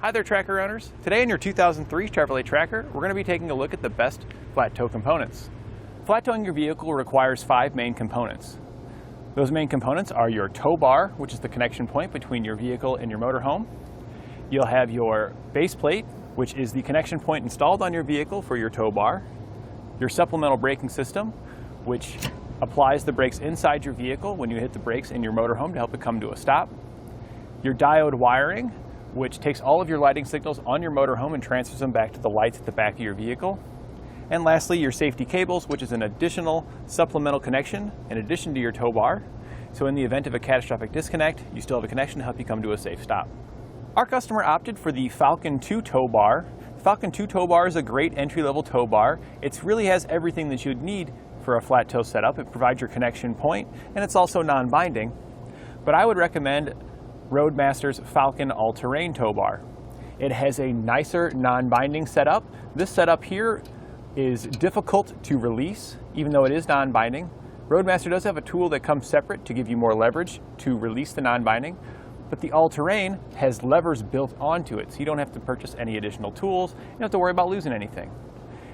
Hi there, Tracker owners. Today in your 2003 Chevrolet Tracker, we're going to be taking a look at the best flat tow components. Flat towing your vehicle requires 5 main components. Those main components are your tow bar, which is the connection point between your vehicle and your motorhome. You'll have your base plate, which is the connection point installed on your vehicle for your tow bar. Your supplemental braking system, which applies the brakes inside your vehicle when you hit the brakes in your motorhome to help it come to a stop. Your diode wiring, which takes all of your lighting signals on your motorhome and transfers them back to the lights at the back of your vehicle. And lastly, your safety cables, which is an additional supplemental connection in addition to your tow bar. So in the event of a catastrophic disconnect, you still have a connection to help you come to a safe stop. Our customer opted for the Falcon 2 tow bar. The Falcon 2 tow bar is a great entry-level tow bar. It really has everything that you'd need for a flat tow setup. It provides your connection point, and it's also non-binding. But I would recommend Roadmaster's Falcon all-terrain tow bar. It has a nicer non-binding setup. This setup here is difficult to release, even though it is non-binding. Roadmaster does have a tool that comes separate to give you more leverage to release the non-binding, but the all-terrain has levers built onto it, so you don't have to purchase any additional tools. You don't have to worry about losing anything.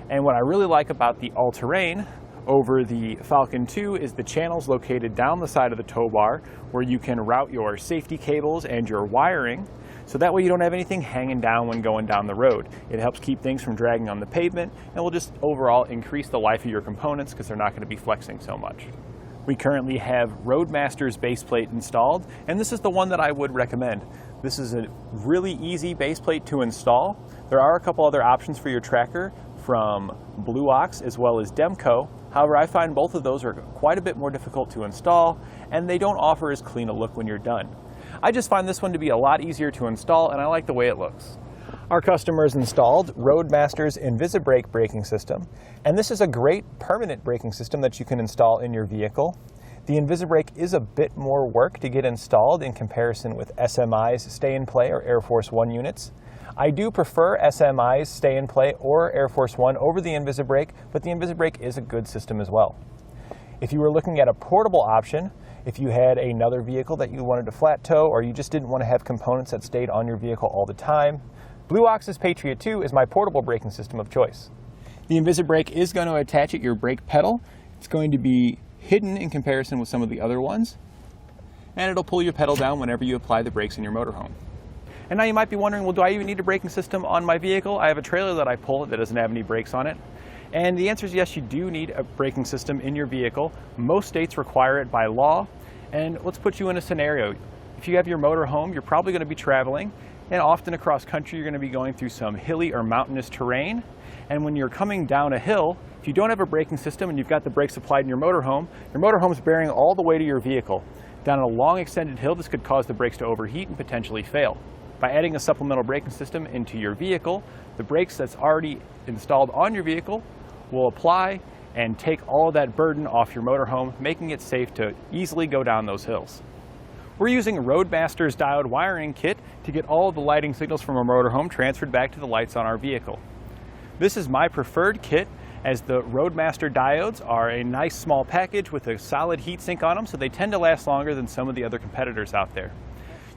And what I really like about the all-terrain over the Falcon 2 is the channels located down the side of the tow bar where you can route your safety cables and your wiring, so that way you don't have anything hanging down when going down the road. It helps keep things from dragging on the pavement and will just overall increase the life of your components because they're not going to be flexing so much. We currently have Roadmaster's base plate installed, and this is the one that I would recommend. This is a really easy base plate to install. There are a couple other options for your tracker from Blue Ox as well as Demco. However, I find both of those are quite a bit more difficult to install, and they don't offer as clean a look when you're done. I just find this one to be a lot easier to install, and I like the way it looks. Our customers installed Roadmaster's InvisiBrake braking system, and this is a great permanent braking system that you can install in your vehicle. The InvisiBrake is a bit more work to get installed in comparison with SMI's Stay in Play or Air Force One units. I do prefer SMI's Stay in Play or Air Force One over the InvisiBrake, but the InvisiBrake is a good system as well. If you were looking at a portable option, if you had another vehicle that you wanted to flat tow or you just didn't want to have components that stayed on your vehicle all the time, Blue Ox's Patriot 2 is my portable braking system of choice. The InvisiBrake is going to attach at your brake pedal. It's going to be hidden in comparison with some of the other ones, and it'll pull your pedal down whenever you apply the brakes in your motorhome. And now you might be wondering, well, do I even need a braking system on my vehicle? I have a trailer that I pull that doesn't have any brakes on it. And the answer is yes, you do need a braking system in your vehicle. Most states require it by law. And let's put you in a scenario. If you have your motorhome, you're probably going to be traveling, and often across country you're going to be going through some hilly or mountainous terrain. And when you're coming down a hill, if you don't have a braking system and you've got the brakes applied in your motorhome's bearing all the way to your vehicle. Down a long extended hill, this could cause the brakes to overheat and potentially fail. By adding a supplemental braking system into your vehicle, the brakes that's already installed on your vehicle will apply and take all of that burden off your motorhome, making it safe to easily go down those hills. We're using Roadmaster's diode wiring kit to get all of the lighting signals from our motorhome transferred back to the lights on our vehicle. This is my preferred kit, as the Roadmaster diodes are a nice small package with a solid heat sink on them, so they tend to last longer than some of the other competitors out there.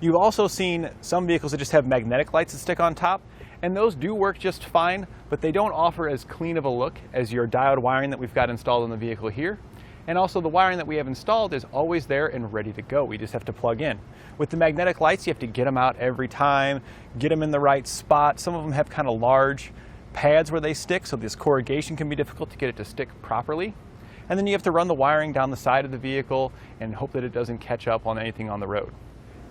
You've also seen some vehicles that just have magnetic lights that stick on top, and those do work just fine, but they don't offer as clean of a look as your diode wiring that we've got installed in the vehicle here. And also the wiring that we have installed is always there and ready to go. We just have to plug in. With the magnetic lights, you have to get them out every time, get them in the right spot. Some of them have kind of large pads where they stick, so this corrugation can be difficult to get it to stick properly. And then you have to run the wiring down the side of the vehicle and hope that it doesn't catch up on anything on the road.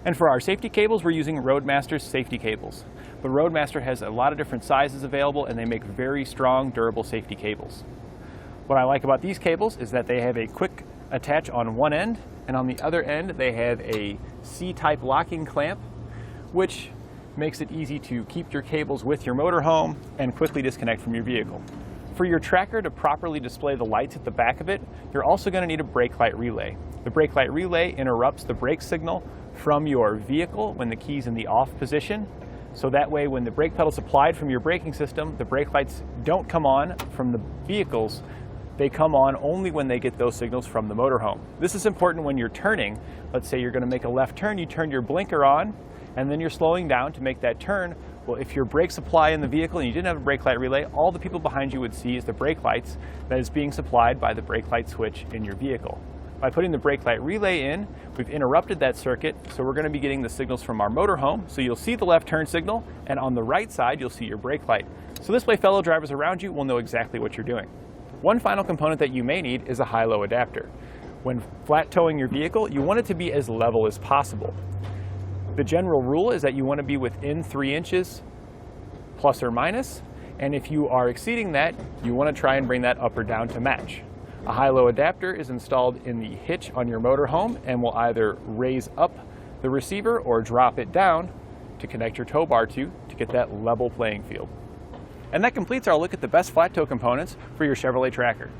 And for our safety cables, we're using Roadmaster's safety cables. But Roadmaster has a lot of different sizes available, and they make very strong, durable safety cables. What I like about these cables is that they have a quick attach on one end, and on the other end they have a C-type locking clamp, which makes it easy to keep your cables with your motorhome and quickly disconnect from your vehicle. For your tracker to properly display the lights at the back of it, you're also going to need a brake light relay. The brake light relay interrupts the brake signal from your vehicle when the key's in the off position. So that way when the brake pedal's applied from your braking system, the brake lights don't come on from the vehicles. They come on only when they get those signals from the motorhome. This is important when you're turning. Let's say you're going to make a left turn, you turn your blinker on, and then you're slowing down to make that turn. Well, if your brakes apply in the vehicle and you didn't have a brake light relay, all the people behind you would see is the brake lights that is being supplied by the brake light switch in your vehicle. By putting the brake light relay in, we've interrupted that circuit, so we're going to be getting the signals from our motorhome. So you'll see the left turn signal, and on the right side, you'll see your brake light. So this way, fellow drivers around you will know exactly what you're doing. One final component that you may need is a high-low adapter. When flat towing your vehicle, you want it to be as level as possible. The general rule is that you want to be within 3 inches, plus or minus, and if you are exceeding that, you want to try and bring that up or down to match. A high-low adapter is installed in the hitch on your motorhome and will either raise up the receiver or drop it down to connect your tow bar to get that level playing field. And that completes our look at the best flat tow components for your Chevrolet Tracker.